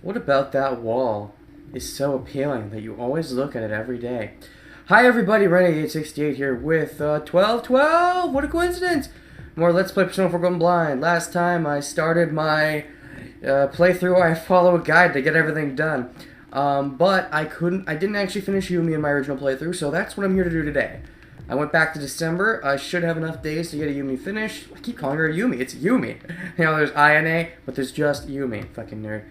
What about that wall is so appealing that you always look at it every day? Hi everybody, Renegade68 here with 1212. What a coincidence! More Let's Play Persona 4 Golden Blind. Last time I started my playthrough, I follow a guide to get everything done. But I didn't actually finish Yumi in my original playthrough, so that's what I'm here to do today. I went back to December. I should have enough days to get a Yumi finished. I keep calling her Yumi. It's Yumi. You know, there's INA, but there's just Yumi. Fucking nerd.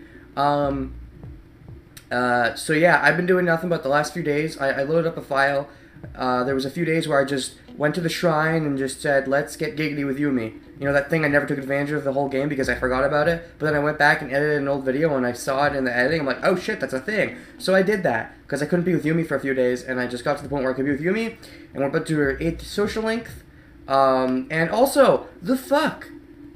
So yeah, I've been doing nothing but the last few days. I loaded up a file. There was a few days where I just went to the shrine and just said, let's get giggity with Yumi. You know, that thing I never took advantage of the whole game because I forgot about it. But then I went back and edited an old video and I saw it in the editing. I'm like, oh shit, that's a thing. So I did that because I couldn't be with Yumi for a few days and I just got to the point where I could be with Yumi and went back to her 8th social length. And also, the fuck?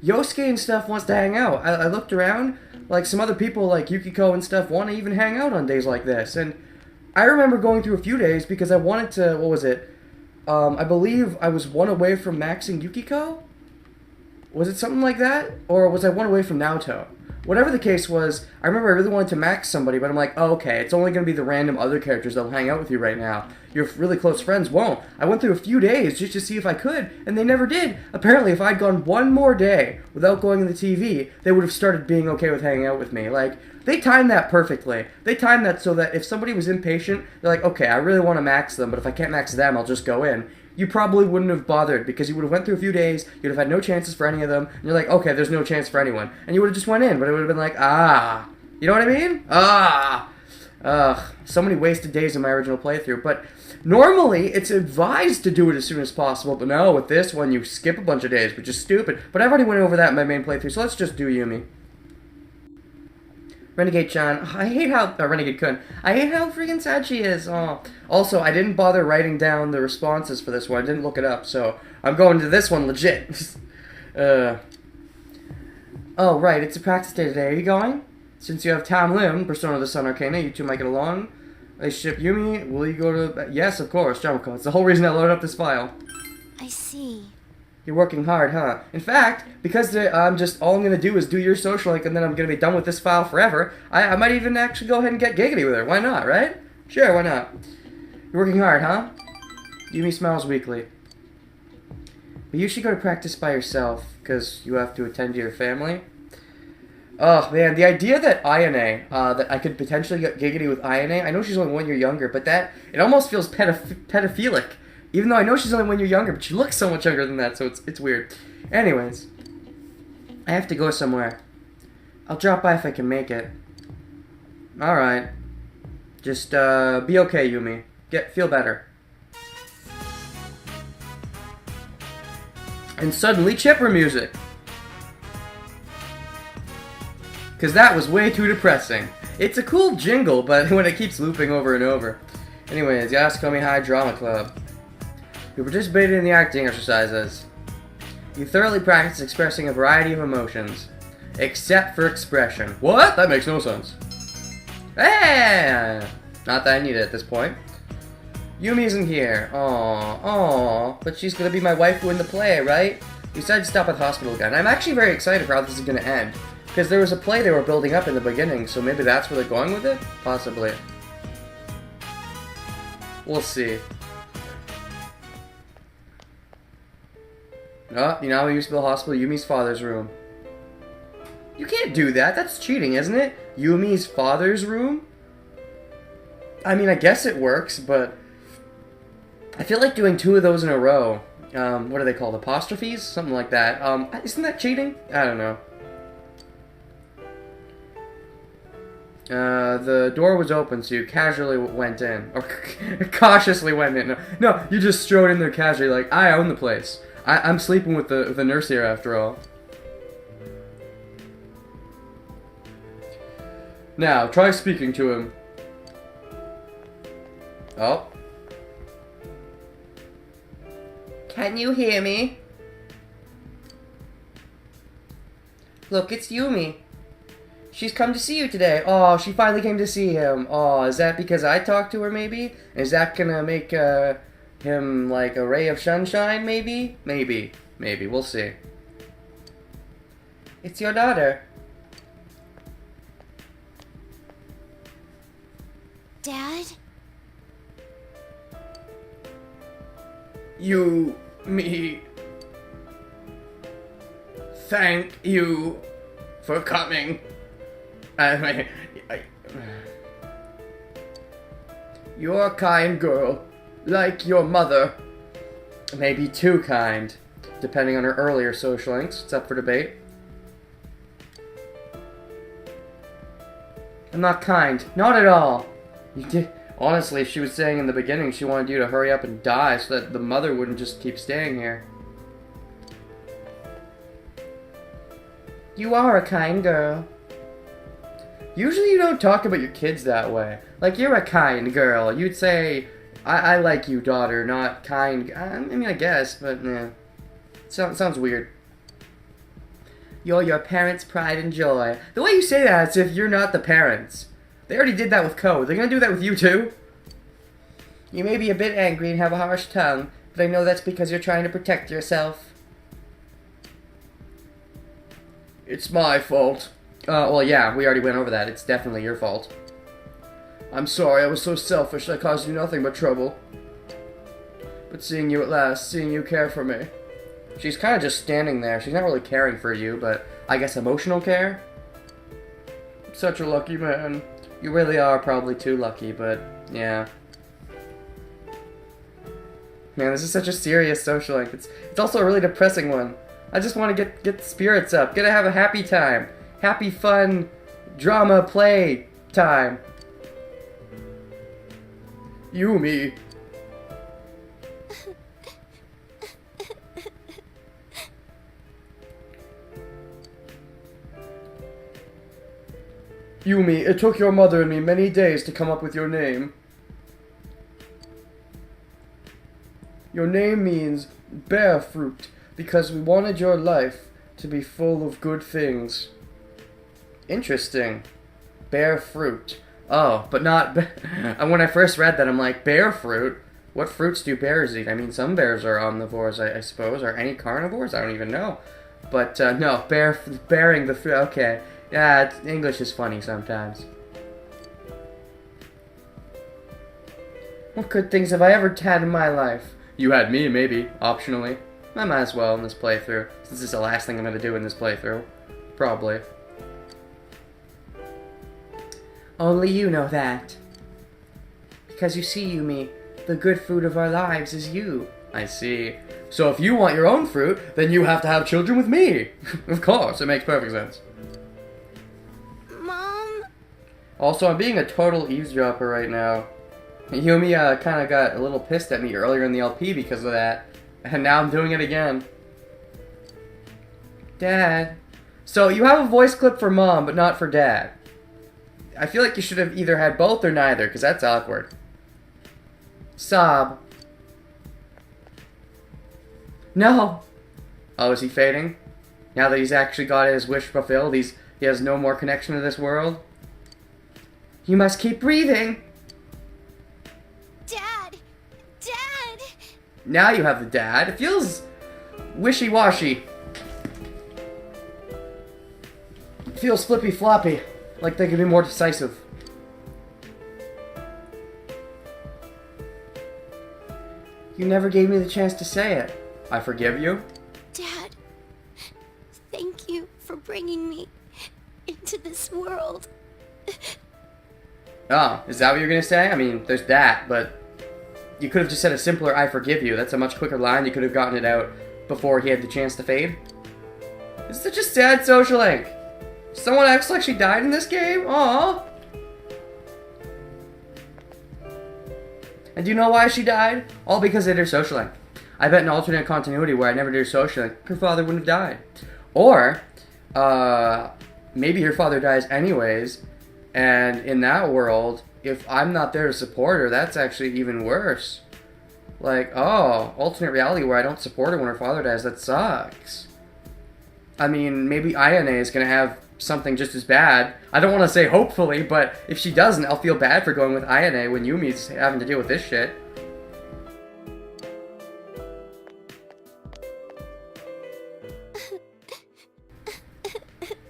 Yosuke and stuff wants to hang out. I looked around, like some other people like Yukiko and stuff want to even hang out on days like this. And I remember going through a few days because I wanted to, what was it? I believe I was one away from maxing Yukiko? Was it something like that? Or was I one away from Naoto? Whatever the case was, I remember I really wanted to max somebody, but I'm like, oh, okay, it's only going to be the random other characters that'll hang out with you right now. Your really close friends won't. I went through a few days just to see if I could, and they never did. Apparently, if I'd gone one more day without going to the TV, they would have started being okay with hanging out with me. Like, they timed that perfectly. They timed that so that if somebody was impatient, they're like, okay, I really want to max them, but if I can't max them, I'll just go in. You probably wouldn't have bothered because you would have went through a few days, you'd have had no chances for any of them, and you're like, okay, there's no chance for anyone. And you would have just went in, but it would have been like, ah. You know what I mean? Ah. Ugh. So many wasted days in my original playthrough. But normally, it's advised to do it as soon as possible, but no, with this one, you skip a bunch of days, which is stupid. But I've already went over that in my main playthrough, so let's just do Yumi. Renegade-chan, I hate how, Renegade-kun, I hate how freaking sad she is. Oh. Also, I didn't bother writing down the responses for this one. I didn't look it up, so I'm going to this one legit. Oh, right, it's a practice day today. Are you going? Since you have Tam Lim, Persona of the Sun Arcana, you two might get along. Relationship Yumi, will you go to... Yes, of course, Jamako. It's the whole reason I loaded up this file. I see. You're working hard, huh? In fact, because all I'm gonna do is do your social link and then I'm gonna be done with this file forever, I might even actually go ahead and get giggity with her. Why not, right? Sure, why not? You're working hard, huh? Yumi smiles weakly. But you should go to practice by yourself, because you have to attend to your family. Oh, man, the idea that INA, that I could potentially get giggity with INA, I know she's only 1 year younger, but it almost feels pedophilic. Even though I know she's only 1 year younger, but she looks so much younger than that, so it's weird. Anyways, I have to go somewhere. I'll drop by if I can make it. Alright. Just, be okay, Yumi. Feel better. And suddenly, chipper music. Because that was way too depressing. It's a cool jingle, but when it keeps looping over and over. Anyways, Yasukomi High Drama Club. You participated in the acting exercises. You thoroughly practiced expressing a variety of emotions. Except for expression. What? That makes no sense. Hey! Not that I need it at this point. Yumi isn't here. Aww. But she's gonna be my waifu in the play, right? You decided to stop at the hospital again. I'm actually very excited for how this is gonna end. Because there was a play they were building up in the beginning, so maybe that's where they're going with it? Possibly. We'll see. Oh, you know we used to build a hospital, Yumi's father's room. You can't do that. That's cheating, isn't it? Yumi's father's room? I mean, I guess it works, but I feel like doing 2 of those in a row. What are they called? Apostrophes? Something like that. Isn't that cheating? I don't know. The door was open, so you casually went in. Or cautiously went in. No, you just strode in there casually like, I own the place. I'm sleeping with the nurse here, after all. Now, try speaking to him. Oh. Can you hear me? Look, it's Yumi. She's come to see you today. Oh, she finally came to see him. Oh, is that because I talked to her, maybe? Is that gonna make, him like a ray of sunshine, maybe? Maybe. We'll see. It's your daughter. Dad? Yumi. Thank you for coming. You're a kind girl, like your mother. Maybe too kind, depending on her earlier social links. It's up for debate. I'm not kind. Not at all. You did. Honestly, she was saying in the beginning she wanted you to hurry up and die so that the mother wouldn't just keep staying here. You are a kind girl. Usually you don't talk about your kids that way. Like, you're a kind girl. You'd say, I like you, daughter, not kind. I mean, I guess, but, yeah. Sounds weird. You're your parents' pride and joy. The way you say that, it's if you're not the parents. They already did that with Code. They're gonna do that with you, too? You may be a bit angry and have a harsh tongue, but I know that's because you're trying to protect yourself. It's my fault. Well, yeah, we already went over that. It's definitely your fault. I'm sorry, I was so selfish I caused you nothing but trouble. But seeing you at last, seeing you care for me. She's kind of just standing there. She's not really caring for you, but I guess emotional care? Such a lucky man. You really are probably too lucky, but yeah. Man, this is such a serious social link. It's also a really depressing one. I just want to get the spirits up. Gotta have a happy time. Happy, fun, drama, play time. Yumi. Yumi, it took your mother and me many days to come up with your name. Your name means bear fruit because we wanted your life to be full of good things. Interesting. Bear fruit. Oh, but not... And when I first read that, I'm like, bear fruit? What fruits do bears eat? I mean, some bears are omnivores, I suppose. Are any carnivores? I don't even know. But, no, bearing the fruit. Okay. Yeah, English is funny sometimes. What good things have I ever had in my life? You had me, maybe. Optionally. I might as well in this playthrough. Since this is the last thing I'm going to do in this playthrough. Probably. Only you know that. Because you see, Yumi, the good fruit of our lives is you. I see. So if you want your own fruit, then you have to have children with me. Of course, it makes perfect sense. Mom? Also, I'm being a total eavesdropper right now. Yumi kind of got a little pissed at me earlier in the LP because of that. And now I'm doing it again. Dad. So you have a voice clip for Mom, but not for Dad. I feel like you should have either had both or neither, because that's awkward. Sob. No. Oh, is he fading? Now that he's actually got his wish fulfilled, he has no more connection to this world? You must keep breathing. Dad! Dad! Now you have the dad. It feels wishy-washy. It feels flippy-floppy. Like they could be more decisive. You never gave me the chance to say it. I forgive you. Dad, thank you for bringing me into this world. Oh, is that what you're gonna say? I mean, there's that, but you could have just said a simpler I forgive you. That's a much quicker line. You could have gotten it out before he had the chance to fade. It's such a sad social link. Someone acts like she died in this game? Aww. And do you know why she died? All because they did her social link. I bet in alternate continuity where I never did her social link, her father wouldn't have died. Or, maybe her father dies anyways, and in that world, if I'm not there to support her, that's actually even worse. Like, oh, alternate reality where I don't support her when her father dies, that sucks. I mean, maybe Ayane is going to have something just as bad. I don't want to say hopefully, but if she doesn't, I'll feel bad for going with Ayane when Yumi's having to deal with this shit.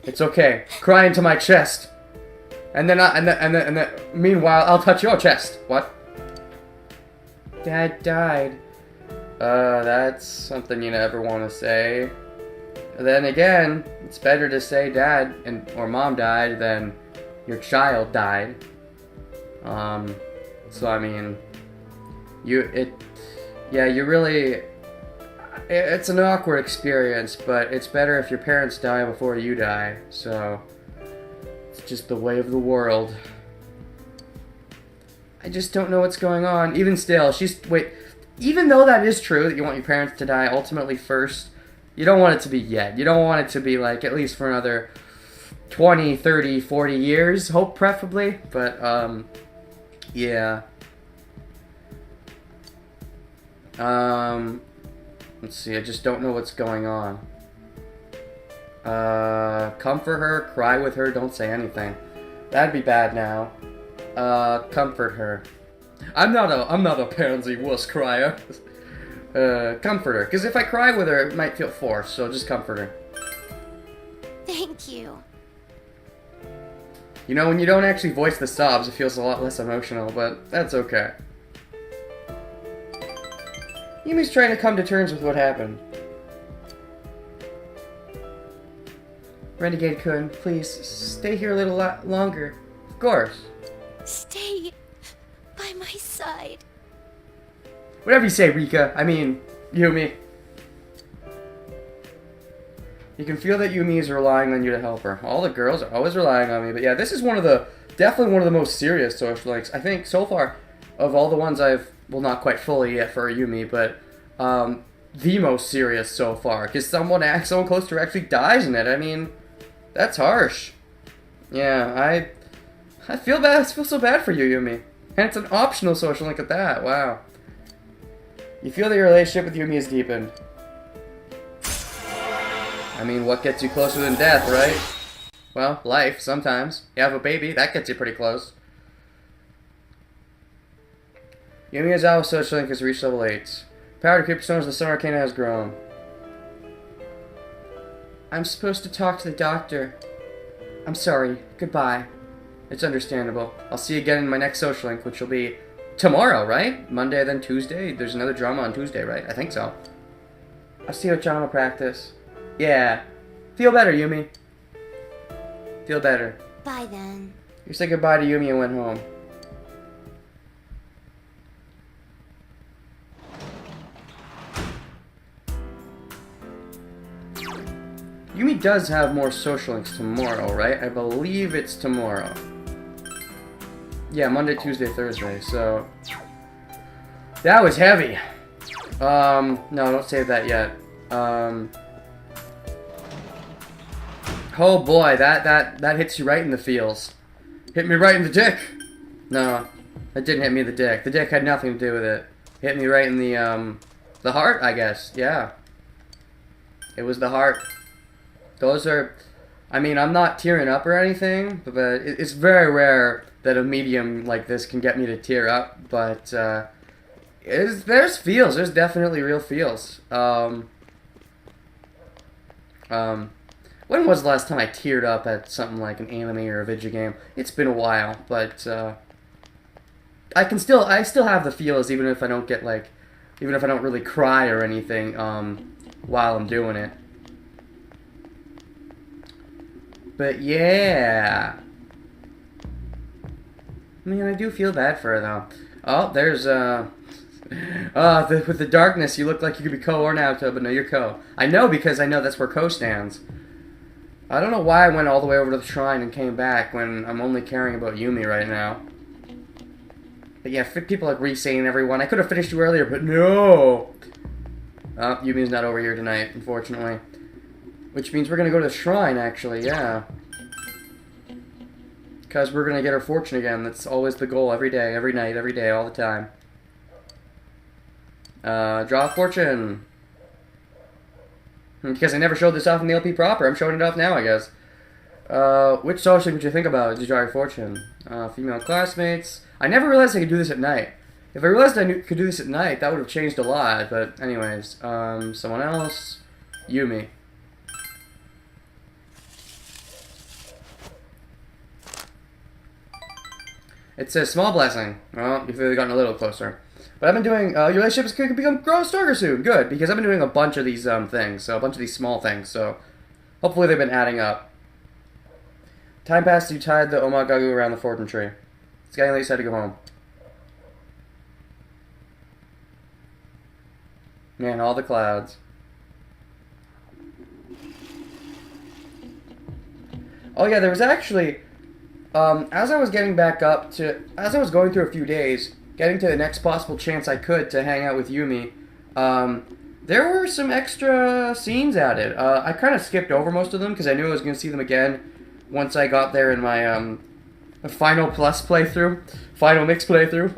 It's okay. Cry into my chest. And then, meanwhile, I'll touch your chest. What? Dad died. That's something you never want to say. Then again, it's better to say dad or mom died than your child died. So I mean, it's an awkward experience, but it's better if your parents die before you die, so it's just the way of the world. I just don't know what's going on. Even still, even though that is true, that you want your parents to die ultimately first, you don't want it to be yet. You don't want it to be like, at least for another 20, 30, 40 years, hope preferably, but, yeah. Let's see, I just don't know what's going on. Comfort her, cry with her, don't say anything. That'd be bad now. Comfort her. I'm not a pansy wuss crier. Comfort her, because if I cry with her, it might feel forced, so just comfort her. Thank you. You know, when you don't actually voice the sobs, it feels a lot less emotional, but that's okay. Yumi's trying to come to terms with what happened. Renegade-kun, please, stay here a little longer. Of course. Stay by my side. Whatever you say, Rika. I mean, Yumi. You can feel that Yumi is relying on you to help her. All the girls are always relying on me, but yeah, this is definitely one of the most serious social links, I think, so far, of all the ones well, not quite fully yet for Yumi, but, the most serious so far, because someone close to her actually dies in it. I mean, that's harsh. Yeah, I feel bad. I feel so bad for you, Yumi. And it's an optional social link at that. Wow. You feel that your relationship with Yumi is deepened. I mean, what gets you closer than death, right? Well, life, sometimes. You have a baby, that gets you pretty close. Yumi Ozawa's social link has reached level 8. Power to creep personas, the Sun Arcana has grown. I'm supposed to talk to the doctor. I'm sorry. Goodbye. It's understandable. I'll see you again in my next social link, which will be tomorrow, right? Monday, then Tuesday. There's another drama on Tuesday, right? I think so. I'll see you at drama practice. Yeah. Feel better, Yumi. Feel better. Bye then. You said goodbye to Yumi and went home. Yumi does have more social links tomorrow, right? I believe it's tomorrow. Yeah, Monday, Tuesday, Thursday, so... That was heavy! No, don't save that yet. Oh boy, that hits you right in the feels. Hit me right in the dick! No, that didn't hit me in the dick. The dick had nothing to do with it. Hit me right in the heart, I guess. Yeah. It was the heart. Those are... I mean, I'm not tearing up or anything, but it's very rare that a medium like this can get me to tear up, but there's feels. There's definitely real feels. When was the last time I teared up at something like an anime or a video game? It's been a while, but I still have the feels even if I don't get even if I don't really cry or anything while I'm doing it. But yeah. I mean, I do feel bad for her, though. Oh, there's, with the darkness, you look like you could be Ko or Naoto, but no, you're Ko. I know because I know that's where Ko stands. I don't know why I went all the way over to the shrine and came back when I'm only caring about Yumi right now. But yeah, people like Resane everyone. I could have finished you earlier, but no! Oh, Yumi's not over here tonight, unfortunately. Which means we're gonna go to the shrine, actually, yeah. Because we're gonna get our fortune again. That's always the goal, every day, every night, every day, all the time. Draw a fortune. Because I never showed this off in the LP proper, I'm showing it off now, I guess. Which social would you think about as you draw your fortune? Female classmates. I never realized I could do this at night. If I realized I could do this at night, that would have changed a lot, but anyways. Someone else. Yumi. It says small blessing. Well, you've really gotten a little closer. But I've been doing, your relationship is going to grow stronger soon. Good, because I've been doing a bunch of these things, so a bunch of these small things, so hopefully they've been adding up. Time passed, you tied the Omagagu around the fortune tree. It's getting late, so I had to go home. Man, all the clouds. Oh yeah, there was actually, as I was getting back up to, as I was going through a few days, getting to the next possible chance I could to hang out with Yumi, there were some extra scenes added. I kind of skipped over most of them because I knew I was going to see them again once I got there in my final plus playthrough, final mix playthrough.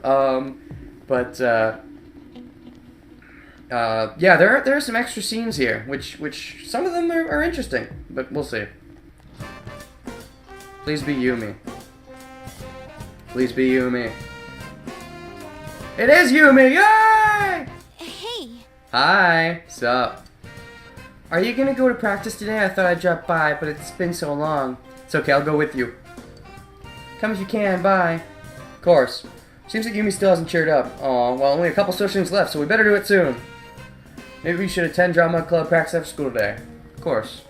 Yeah, there are some extra scenes here, which some of them are interesting, but we'll see. Please be Yumi. Please be Yumi. It is Yumi! Yay! Hey. Hi. Sup? Are you gonna go to practice today? I thought I'd drop by, but it's been so long. It's okay, I'll go with you. Come if you can, bye. Of course. Seems like Yumi still hasn't cheered up. Aw, well, only a couple sessions left, so we better do it soon. Maybe we should attend drama club practice after school today. Of course.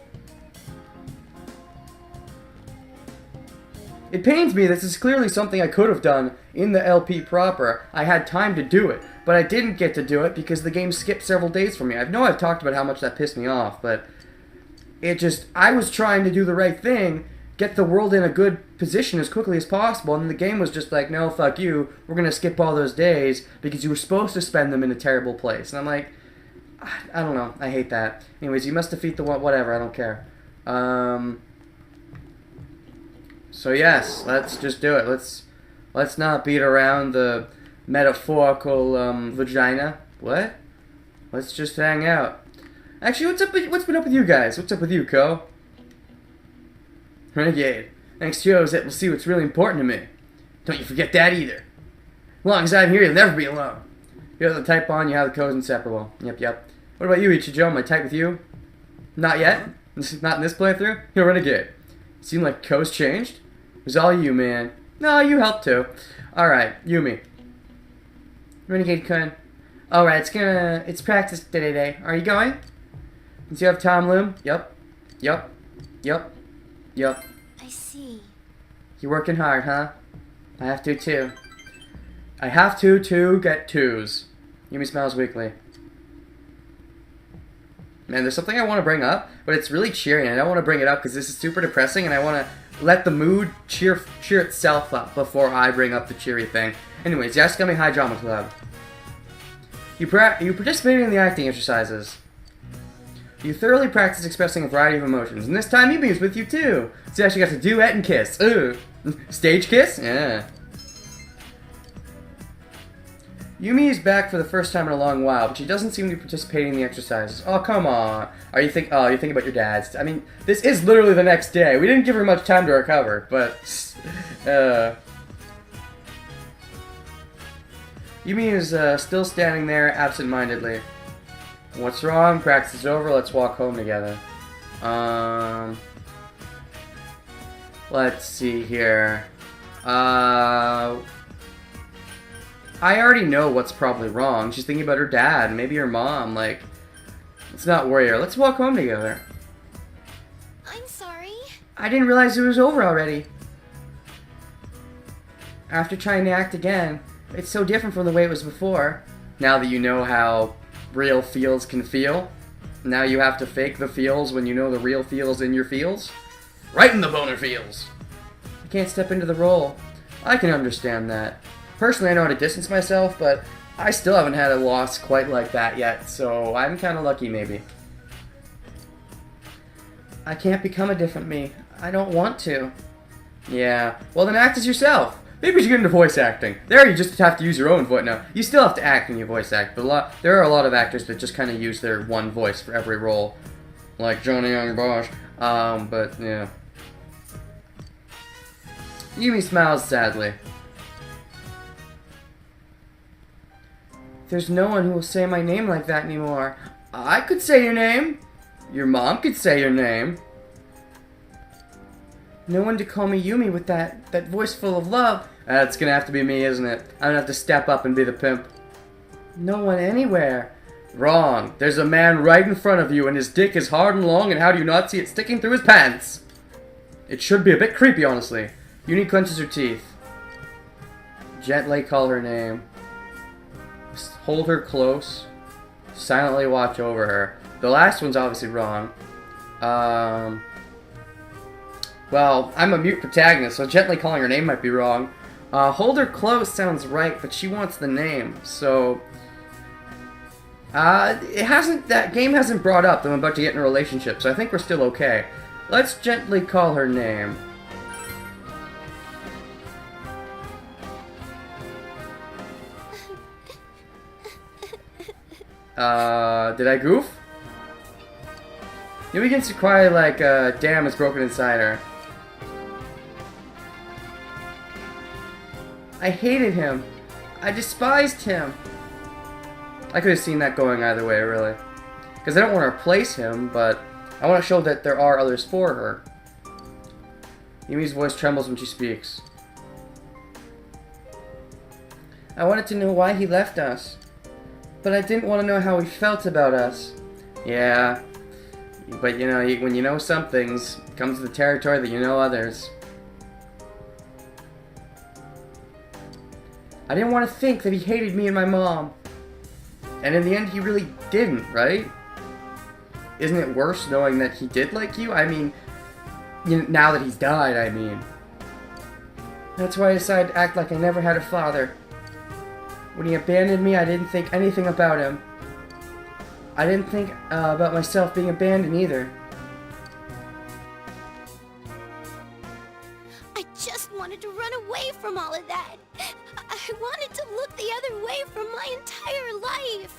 It pains me, this is clearly something I could have done in the LP proper. I had time to do it, but I didn't get to do it because the game skipped several days for me. I know I've talked about how much that pissed me off, but I was trying to do the right thing, get the world in a good position as quickly as possible, and the game was just like, no, fuck you, we're gonna skip all those days because you were supposed to spend them in a terrible place. And I'm like, I don't know, I hate that. Anyways, you must defeat the whatever, I don't care. So yes, let's just do it. Let's not beat around the metaphorical vagina. What? Let's just hang out. Actually, what's been up with you guys? What's up with you, Ko? Renegade. Next shows that we'll see what's really important to me. Don't you forget that either. As long as I'm here, you'll never be alone. You have the type on, you have the code's inseparable. Yep. What about you, Ichijo? Am I tight with you? Not yet? Not in this playthrough? You're Renegade. Seem like Ko's changed? It was all you, man. No, you helped too. Alright, Yumi. Renegade-kun. Alright, it's practice today. Are you going? Since you have Tom Loom? Yep. I see. You're working hard, huh? I have to too. I have to get twos. Yumi smiles weakly. Man, there's something I want to bring up, but it's really cheery, and I don't want to bring it up because this is super depressing, and I want to let the mood cheer itself up before I bring up the cheery thing. Anyways, Yasukami High Drama Club. You participated in the acting exercises. You thoroughly practiced expressing a variety of emotions, and this time Yumi is with you too. So you actually got to duet and kiss. Ooh. Stage kiss? Yeah. Yumi is back for the first time in a long while, but she doesn't seem to be participating in the exercises. Oh, come on. You're thinking about your dad's. I mean, this is literally the next day. We didn't give her much time to recover, but... Yumi is still standing there absent-mindedly. What's wrong? Practice is over. Let's walk home together. Let's see here. I already know what's probably wrong. She's thinking about her dad, maybe her mom. Like, let's not worry her. Let's walk home together. I'm sorry. I didn't realize it was over already. After trying to act again, it's so different from the way it was before. Now that you know how real feels can feel, now you have to fake the feels when you know the real feels in your feels. Right in the boner feels. I can't step into the role. I can understand that. Personally, I know how to distance myself, but I still haven't had a loss quite like that yet, so I'm kind of lucky, maybe. I can't become a different me. I don't want to. Yeah, well then act as yourself. Maybe you should get into voice acting. There you just have to use your own voice. No, you still have to act when you voice act, but there are a lot of actors that just kind of use their one voice for every role. Like Johnny Young Bosch. But yeah. Yumi smiles sadly. There's no one who will say my name like that anymore. I could say your name. Your mom could say your name. No one to call me Yumi with that voice full of love. That's gonna have to be me, isn't it? I'm gonna have to step up and be the pimp. No one anywhere. Wrong. There's a man right in front of you, and his dick is hard and long, and how do you not see it sticking through his pants? It should be a bit creepy, honestly. Yumi clenches her teeth. Gently call her name. Hold her close. Silently watch over her. The last one's obviously wrong. Well, I'm a mute protagonist, so gently calling her name might be wrong. Hold her close sounds right, but she wants the name, so... that game hasn't brought up that I'm about to get in a relationship, so I think we're still okay. Let's gently call her name. Did I goof? Yumi begins to cry like a dam is broken inside her. I hated him. I despised him. I could have seen that going either way, really. Because I don't want to replace him, but I want to show that there are others for her. Yumi's voice trembles when she speaks. I wanted to know why he left us. But I didn't want to know how he felt about us. Yeah. But you know, when you know some things, it comes to the territory that you know others. I didn't want to think that he hated me and my mom. And in the end, he really didn't, right? Isn't it worse knowing that he did like you? I mean, now that he's died, I mean. That's why I decided to act like I never had a father. When he abandoned me, I didn't think anything about him. I didn't think about myself being abandoned either. I just wanted to run away from all of that. I wanted to look the other way for my entire life.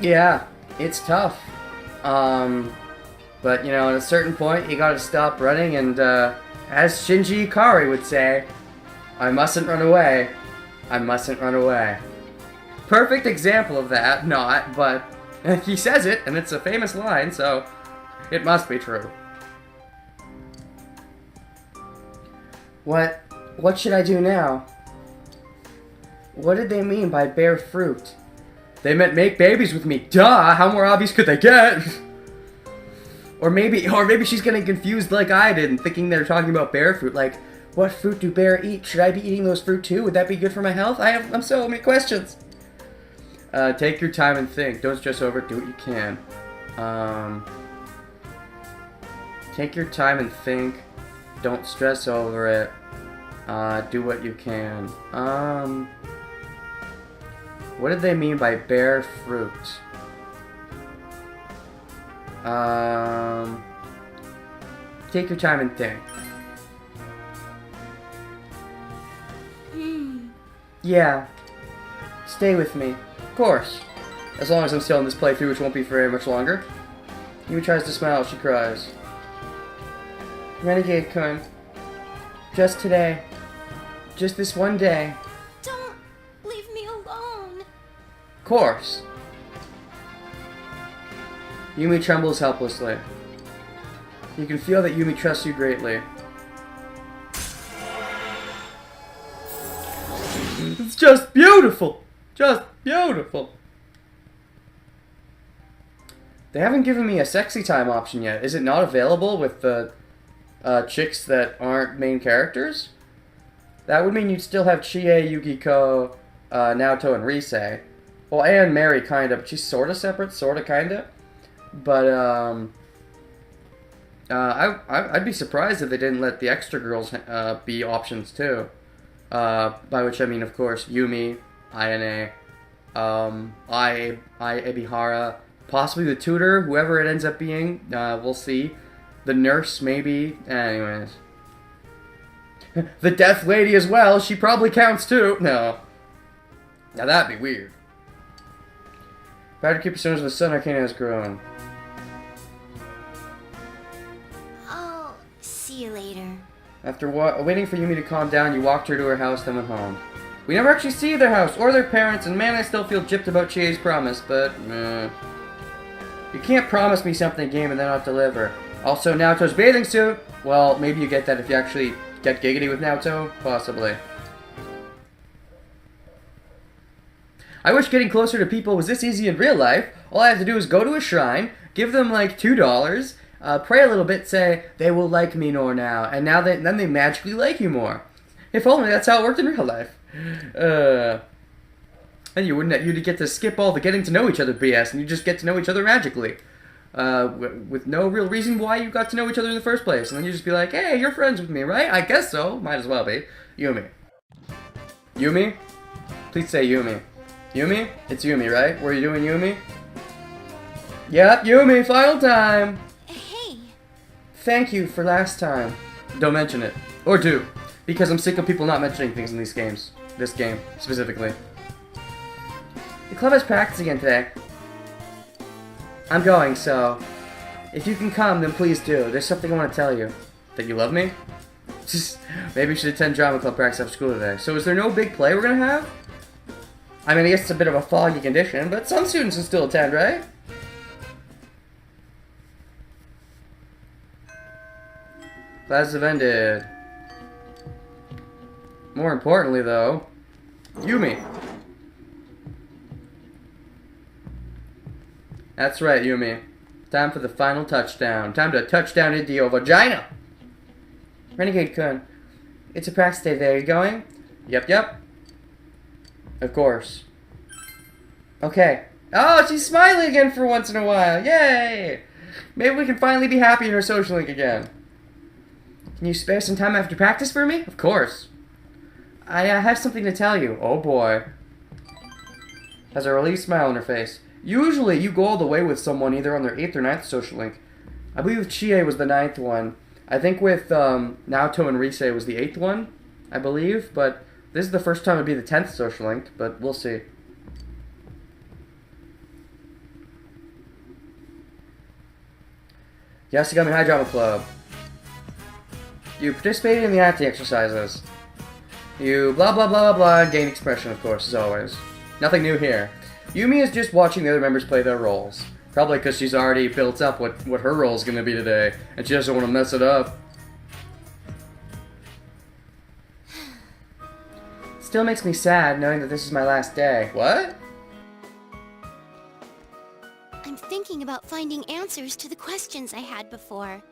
Yeah, it's tough. But you know, at a certain point, you gotta stop running and, as Shinji Ikari would say, I mustn't run away. I mustn't run away. Perfect example of that, not, but he says it, and it's a famous line, so it must be true. What should I do now? What did they mean by bear fruit? They meant make babies with me. Duh! How more obvious could they get? Or maybe she's getting confused like I did and thinking they're talking about bear fruit. Like, what fruit do bear eat? Should I be eating those fruit too? Would that be good for my health? I'm so many questions. Take your time and think. Don't stress over it. Do what you can. Take your time and think. Don't stress over it. Do what you can. What did they mean by bear fruit? Take your time and think. Yeah. Stay with me. Of course. As long as I'm still in this playthrough, which won't be for very much longer. Yumi tries to smile, she cries. Renegade-kun. Just today. Just this one day. Don't leave me alone. Of course. Yumi trembles helplessly. You can feel that Yumi trusts you greatly. It's just beautiful! Just beautiful! They haven't given me a sexy time option yet. Is it not available with the chicks that aren't main characters? That would mean you'd still have Chie, Yukiko, Naoto, and Rise. Well, and Mary, kinda, but she's sorta separate, sorta kinda. But, I'd be surprised if they didn't let the extra girls be options too. By which I mean, of course, Yumi, Ayane, Ebihara, possibly the tutor, whoever it ends up being, we'll see. The nurse, maybe. Anyways. The death lady as well, she probably counts too. No. Now that'd be weird. Better keep personas with Sun Arcana has grown. I'll see you later. After waiting for Yumi to calm down, you walked her to her house, then went home. We never actually see their house or their parents, and man, I still feel gypped about Chie's promise, but You can't promise me something game and then not deliver. Also, Naoto's bathing suit. Well, maybe you get that if you actually get giggity with Naoto. Possibly. I wish getting closer to people was this easy in real life. All I have to do is go to a shrine, give them like $2, pray a little bit, say, they will like me more now, and then they magically like you more. If only that's how it worked in real life. And you'd get to skip all the getting to know each other BS, and you just get to know each other magically. With no real reason why you got to know each other in the first place. And then you just be like, hey, you're friends with me, right? I guess so. Might as well be. Yumi. Yumi? Please say Yumi. Yumi? It's Yumi, right? Were you doing Yumi? Yep, Yumi, final time! Hey. Thank you for last time. Don't mention it. Or do. Because I'm sick of people not mentioning things in these games. This game, specifically. The club has practice again today. I'm going, so if you can come, then please do. There's something I want to tell you. That you love me? Maybe you should attend drama club practice after school today. So is there no big play we're going to have? I mean, I guess it's a bit of a foggy condition, but some students can still attend, right? Classes have ended. More importantly, though, Yumi. That's right, Yumi. Time for the final touchdown. Time to touchdown into your vagina! Renegade-kun, it's a practice day today. Are you going? Yep. Of course. Okay. Oh, she's smiling again for once in a while. Yay! Maybe we can finally be happy in her social link again. Can you spare some time after practice for me? Of course. I have something to tell you. Oh boy. Has a relieved smile on her face. Usually you go all the way with someone either on their 8th or 9th social link. I believe Chie was the 9th one. I think with Naoto and Rise was the 8th one, I believe, but this is the first time it'd be the 10th social link, but we'll see. Yasugami High Drama Club. You participated in the acting exercises. You blah blah blah blah blah and gain expression, of course, as always. Nothing new here. Yumi is just watching the other members play their roles. Probably because she's already built up what her role is going to be today, and she doesn't want to mess it up. Still makes me sad knowing that this is my last day. What? I'm thinking about finding answers to the questions I had before.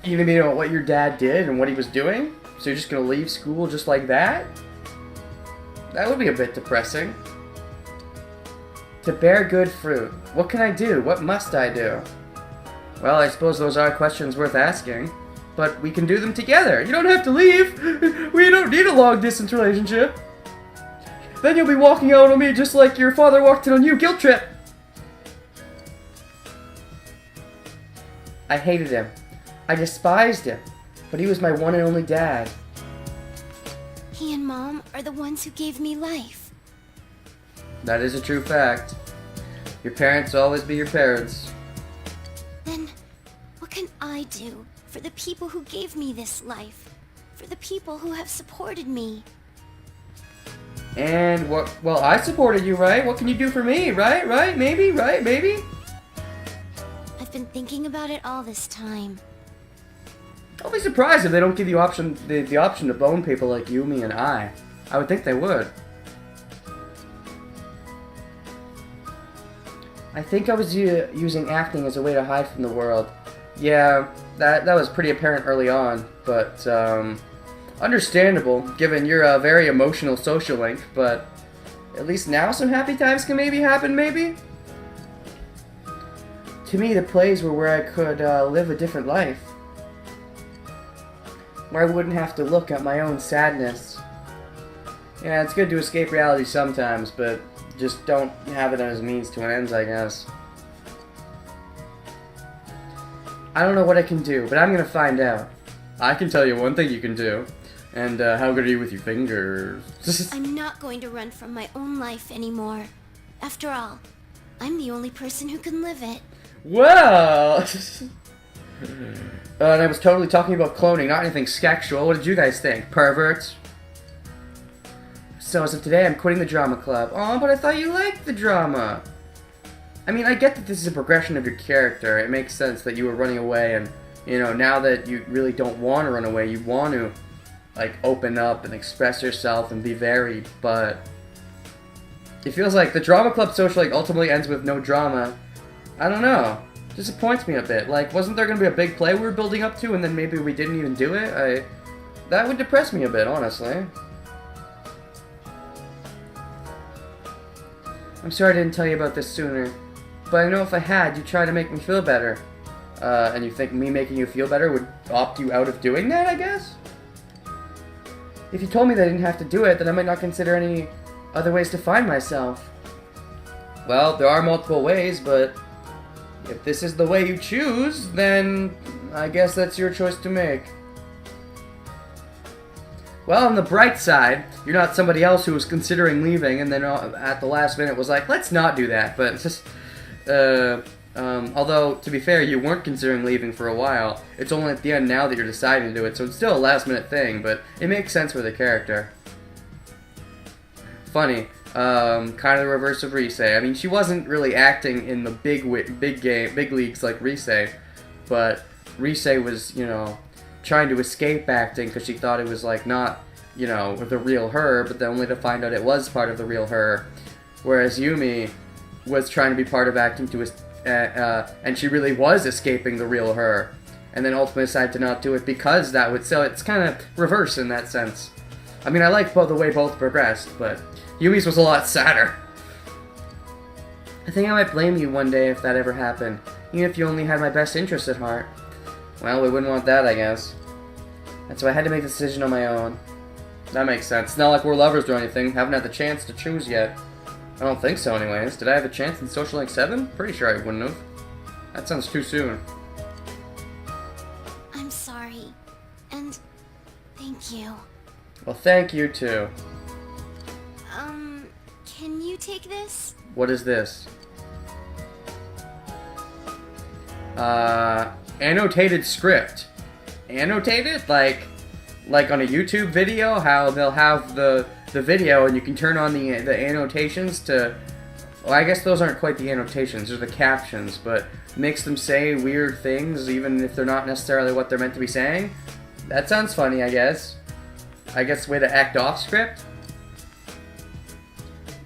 You mean about what your dad did and what he was doing? So you're just going to leave school just like that? That would be a bit depressing. To bear good fruit. What can I do? What must I do? Well, I suppose those are questions worth asking. But we can do them together. You don't have to leave. We don't need a long-distance relationship. Then you'll be walking out on me just like your father walked in on you. Guilt trip. I hated him. I despised him. But he was my one and only dad. He and Mom are the ones who gave me life. That is a true fact. Your parents will always be your parents. Then, what can I do for the people who gave me this life? For the people who have supported me? And what? Well, I supported you, right? What can you do for me, right? Right? Maybe? Right? Maybe? I've been thinking about it all this time. I'll be surprised if they don't give you the option to bone people like Yumi and I. I would think they would. I think I was using acting as a way to hide from the world. Yeah, that was pretty apparent early on, but understandable, given you're a very emotional social link, but at least now some happy times can maybe happen, maybe? To me, the plays were where I could live a different life. Where I wouldn't have to look at my own sadness. Yeah, it's good to escape reality sometimes, but just don't have it as a means to an end, I guess. I don't know what I can do, but I'm gonna find out. I can tell you one thing you can do. And how good are you with your fingers? I'm not going to run from my own life anymore. After all, I'm the only person who can live it. Well... and I was totally talking about cloning, not anything sexual. What did you guys think? Perverts? So as of today, I'm quitting the drama club. Oh, but I thought you liked the drama. I mean, I get that this is a progression of your character. It makes sense that you were running away, and, you know, now that you really don't want to run away, you want to, like, open up and express yourself and be varied, but it feels like the drama club social link ultimately ends with no drama. I don't know. Disappoints me a bit. Like, wasn't there going to be a big play we were building up to, and then maybe we didn't even do it? That would depress me a bit, honestly. I'm sorry I didn't tell you about this sooner, but I know if I had, you'd try to make me feel better. And you think me making you feel better would opt you out of doing that, I guess? If you told me that I didn't have to do it, then I might not consider any other ways to find myself. Well, there are multiple ways, but if this is the way you choose, then I guess that's your choice to make. Well, on the bright side, you're not somebody else who was considering leaving and then at the last minute was like, let's not do that. But it's just, although, to be fair, you weren't considering leaving for a while. It's only at the end now that you're deciding to do it, so it's still a last minute thing, but it makes sense for the character. Funny. Kind of the reverse of Rise. I mean, she wasn't really acting in the big leagues like Rise, but Rise was, you know, trying to escape acting because she thought it was like not, you know, the real her, but then only to find out it was part of the real her. Whereas Yumi was trying to be part of acting and she really was escaping the real her, and then ultimately decided to not do it because that would. So it's kind of reverse in that sense. I mean, I like both the way both progressed, but Yumi's was a lot sadder. I think I might blame you one day if that ever happened, even if you only had my best interests at heart. Well, we wouldn't want that, I guess. That's why I had to make the decision on my own. That makes sense. It's not like we're lovers or anything. Haven't had the chance to choose yet. I don't think so, anyways. Did I have a chance in Social Link 7? Pretty sure I wouldn't have. That sounds too soon. I'm sorry. And thank you. Well, thank you, too. Can you take this? What is this? Annotated script. Annotated? Like on a YouTube video, how they'll have the video and you can turn on the annotations to... Well, I guess those aren't quite the annotations, they're the captions, but makes them say weird things even if they're not necessarily what they're meant to be saying. That sounds funny, I guess. I guess way to act off script.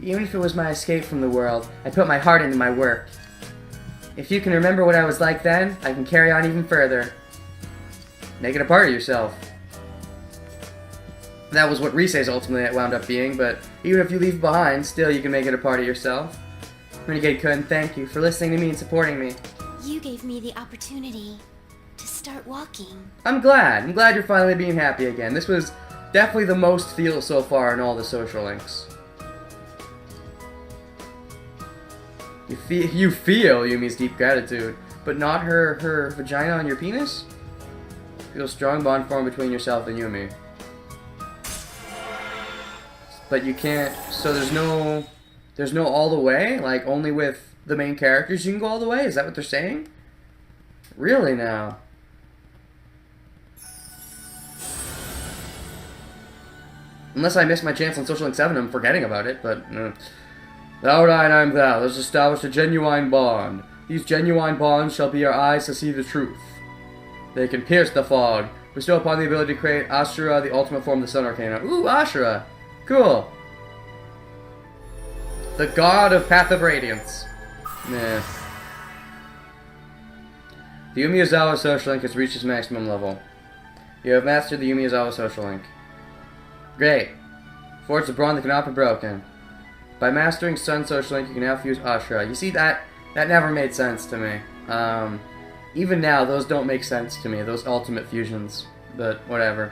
Even if it was my escape from the world, I put my heart into my work. If you can remember what I was like then, I can carry on even further. Make it a part of yourself. That was what Rise's ultimately wound up being, but even if you leave behind, still you can make it a part of yourself. Renegade-kun, thank you for listening to me and supporting me. You gave me the opportunity to start walking. I'm glad. I'm glad you're finally being happy again. This was definitely the most feel so far in all the social links. You feel Yumi's deep gratitude, but not her vagina on your penis? Feel a strong bond formed between yourself and Yumi. But you can't, so there's no all the way? Like, only with the main characters you can go all the way? Is that what they're saying? Really now? Unless I missed my chance on Social Link 7, I'm forgetting about it, but... Thou and I am thou. Let us establish a genuine bond. These genuine bonds shall be our eyes to see the truth. They can pierce the fog. Bestow upon the ability to create Ashura, the ultimate form of the Sun Arcana. Ooh, Ashura! Cool. The god of Path of Radiance. Nah. The Yumi Ozawa Social Link has reached its maximum level. You have mastered the Yumi Ozawa Social Link. Great. Forged a bond that cannot be broken. By mastering Sun Social Link, you can now fuse Ashura. You see, that never made sense to me. Even now, those don't make sense to me, those ultimate fusions. But, whatever.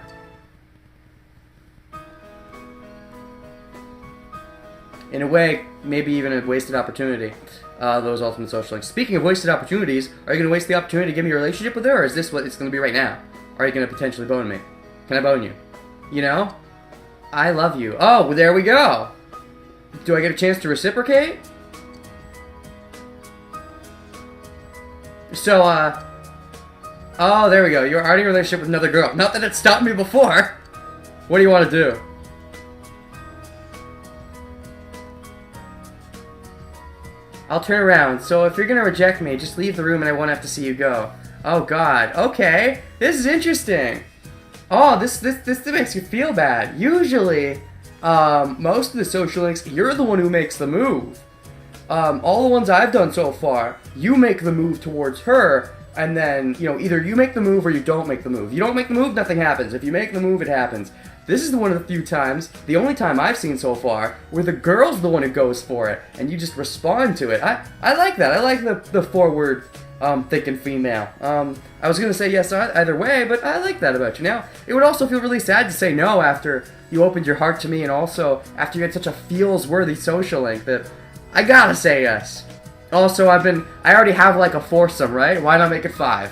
In a way, maybe even a wasted opportunity, those ultimate social links. Speaking of wasted opportunities, are you going to waste the opportunity to give me a relationship with her, or is this what it's going to be right now? Or are you going to potentially bone me? Can I bone you? You know? I love you. Oh, well, there we go! Do I get a chance to reciprocate? So, oh, there we go. You're already in a relationship with another girl. Not that it stopped me before. What do you want to do? I'll turn around. So if you're gonna reject me, just leave the room and I won't have to see you go. Oh God. Okay. This is interesting. Oh, this makes you feel bad. Usually, most of the social links, you're the one who makes the move. All the ones I've done so far, you make the move towards her, and then, you know, either you make the move or you don't make the move. You don't make the move, nothing happens. If you make the move, it happens. This is one of the few times, the only time I've seen so far, where the girl's the one who goes for it, and you just respond to it. I like that. I like the forward, thinking female. I was gonna say yes either way, but I like that about you. Now, it would also feel really sad to say no after you opened your heart to me, and also after you had such a feels-worthy social link that I gotta say yes. Also, I already have like a foursome, right? Why not make it 5?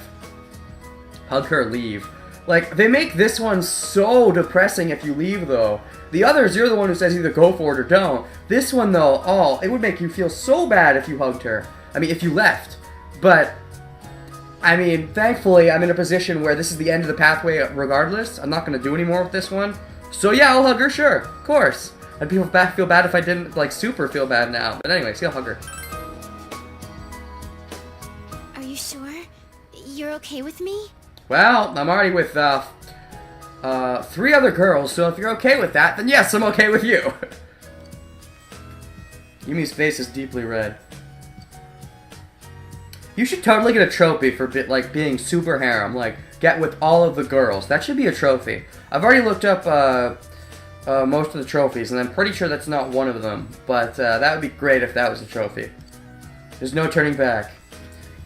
Hug her, leave. Like, they make this one so depressing if you leave, though. The others, you're the one who says either go for it or don't. This one, though, oh, it would make you feel so bad if you hugged her. I mean, if you left. But, I mean, thankfully, I'm in a position where this is the end of the pathway regardless. I'm not going to do any more with this one. So, yeah, I'll hug her, sure. Of course. I'd feel bad if I didn't, like, super feel bad now. But anyway, see, I'll hug her. Are you sure? You're okay with me? Well, I'm already with, 3 other girls, so if you're okay with that, then yes, I'm okay with you. Yumi's face is deeply red. You should totally get a trophy for, like, being super harem. Like, get with all of the girls. That should be a trophy. I've already looked up, most of the trophies, and I'm pretty sure that's not one of them. But, that would be great if that was a trophy. There's no turning back.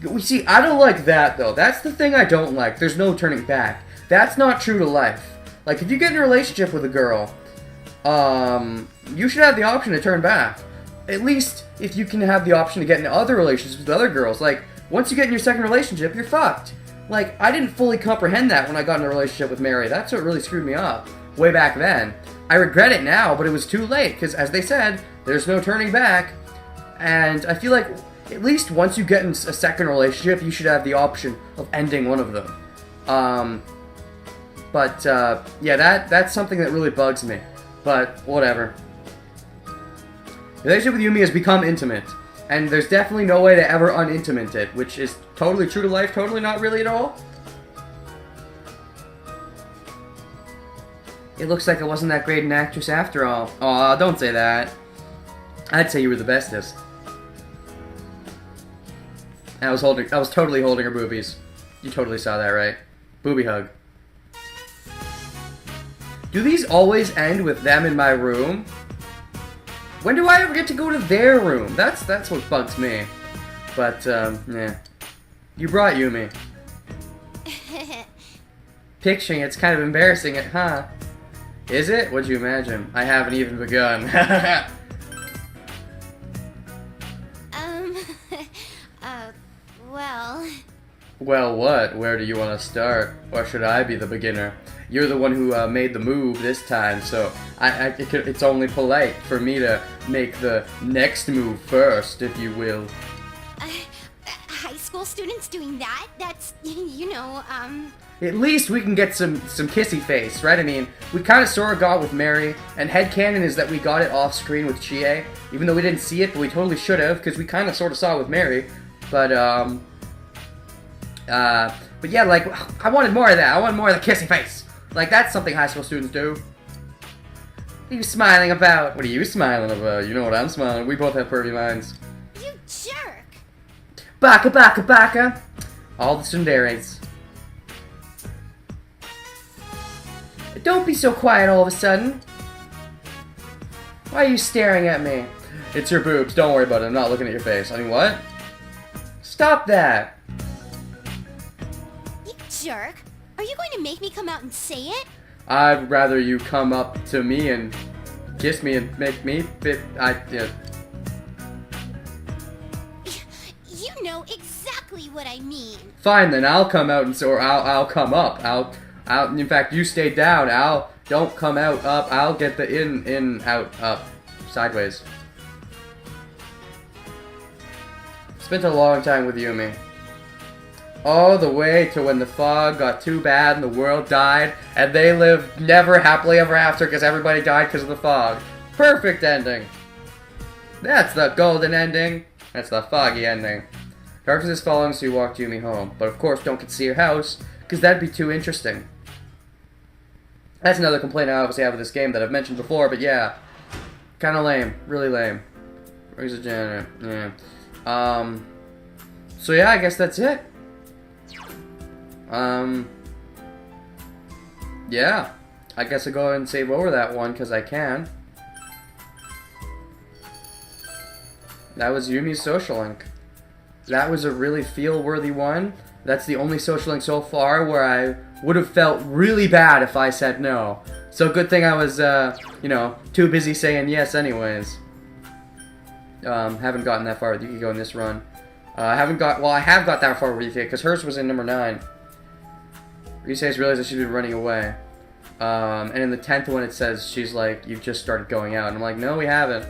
We see, I don't like that, though. That's the thing I don't like. There's no turning back. That's not true to life. Like, if you get in a relationship with a girl, you should have the option to turn back. At least, if you can have the option to get into other relationships with other girls. Like, once you get in your second relationship, you're fucked. Like, I didn't fully comprehend that when I got in a relationship with Mary. That's what really screwed me up. Way back then. I regret it now, but it was too late. Because, as they said, there's no turning back. And I feel like at least once you get in a second relationship, you should have the option of ending one of them. Yeah, that's something that really bugs me. But, whatever. The relationship with Yumi has become intimate. And there's definitely no way to ever unintimate it, which is totally true to life, totally not really at all. It looks like I wasn't that great an actress after all. Aw, don't say that. I'd say you were the bestest. I was totally holding her boobies. You totally saw that, right? Booby hug. Do these always end with them in my room? When do I ever get to go to their room? That's what bugs me. But, yeah. You brought Yumi. Picturing it's kind of embarrassing, huh? Is it? What'd you imagine? I haven't even begun. Well... Well, what? Where do you want to start? Or should I be the beginner? You're the one who made the move this time, so it's only polite for me to make the next move first, if you will. High school students doing that? That's, you know, At least we can get some kissy face, right? I mean, we kind of sort of got with Mary, and headcanon is that we got it off screen with Chie, even though we didn't see it, but we totally should have, because we kind of sort of saw it with Mary. But yeah, like, I wanted more of that. I wanted more of the kissy face. Like, that's something high school students do. What are you smiling about? What are you smiling about? You know what I'm smiling. We both have pervy minds. You jerk! Baka baka baka! All the tsunderes. Don't be so quiet all of a sudden. Why are you staring at me? It's your boobs. Don't worry about it. I'm not looking at your face. I mean, what? Stop that! You jerk! Are you going to make me come out and say it? I'd rather you come up to me and kiss me and make me fit. You know exactly what I mean. Fine then, I'll come out and I'll come up. I'll. In fact, you stay down. Don't come out up. I'll get the in, out, up, sideways. Spent a long time with Yumi. All the way to when the fog got too bad and the world died, and they lived never happily ever after because everybody died because of the fog. Perfect ending. That's the golden ending. That's the foggy ending. Darkness is falling, so you walk Yumi home. But of course, don't get to see her house, because that'd be too interesting. That's another complaint I obviously have with this game that I've mentioned before, but yeah. Kind of lame. Really lame. Where's the janitor? Yeah. So yeah, I guess that's it. Yeah. I guess I'll go ahead and save over that one, because I can. That was Yumi's social link. That was a really feel-worthy one. That's the only social link so far where I would have felt really bad if I said no. So good thing I was, you know, too busy saying yes anyways. Haven't gotten that far with Yukiko in this run. I have got that far with Yukiko, because hers was in number 9. Rise has realized that she's been running away. And in the 10th one it says, she's like, you've just started going out. And I'm like, no, we haven't.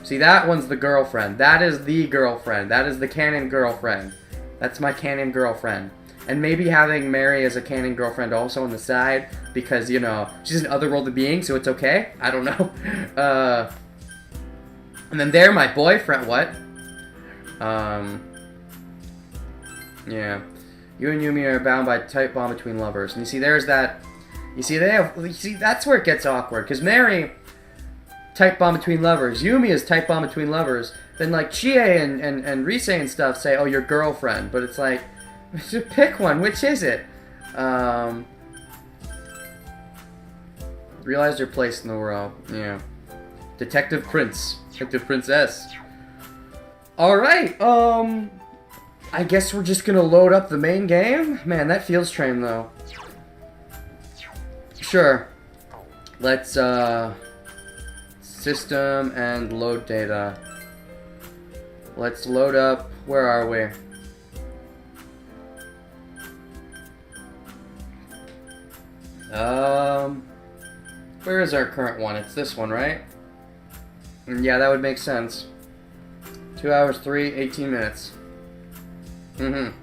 See, that one's the girlfriend. That is the girlfriend. That is the canon girlfriend. That's my canon girlfriend. And maybe having Mary as a canon girlfriend also on the side, because, you know, she's an otherworldly being, so it's okay. I don't know. And then there, my boyfriend. What? Yeah. You and Yumi are bound by a tight bond between lovers. And you see, there's that. You see, that's where it gets awkward. Because Mary, tight bond between lovers. Yumi is tight bond between lovers. Then, like, Chie and Rise and stuff say, oh, your girlfriend. But it's like, just pick one. Which is it? Realize your place in the world. Yeah. Detective Prince. Detective Princess. Alright, I guess we're just gonna load up the main game? Man, that feels train, though. Sure. Let's, system and load data. Let's load up, where are we? Where is our current one? It's this one, right? Yeah, that would make sense. 2 hours, 18 minutes. Mm-hmm.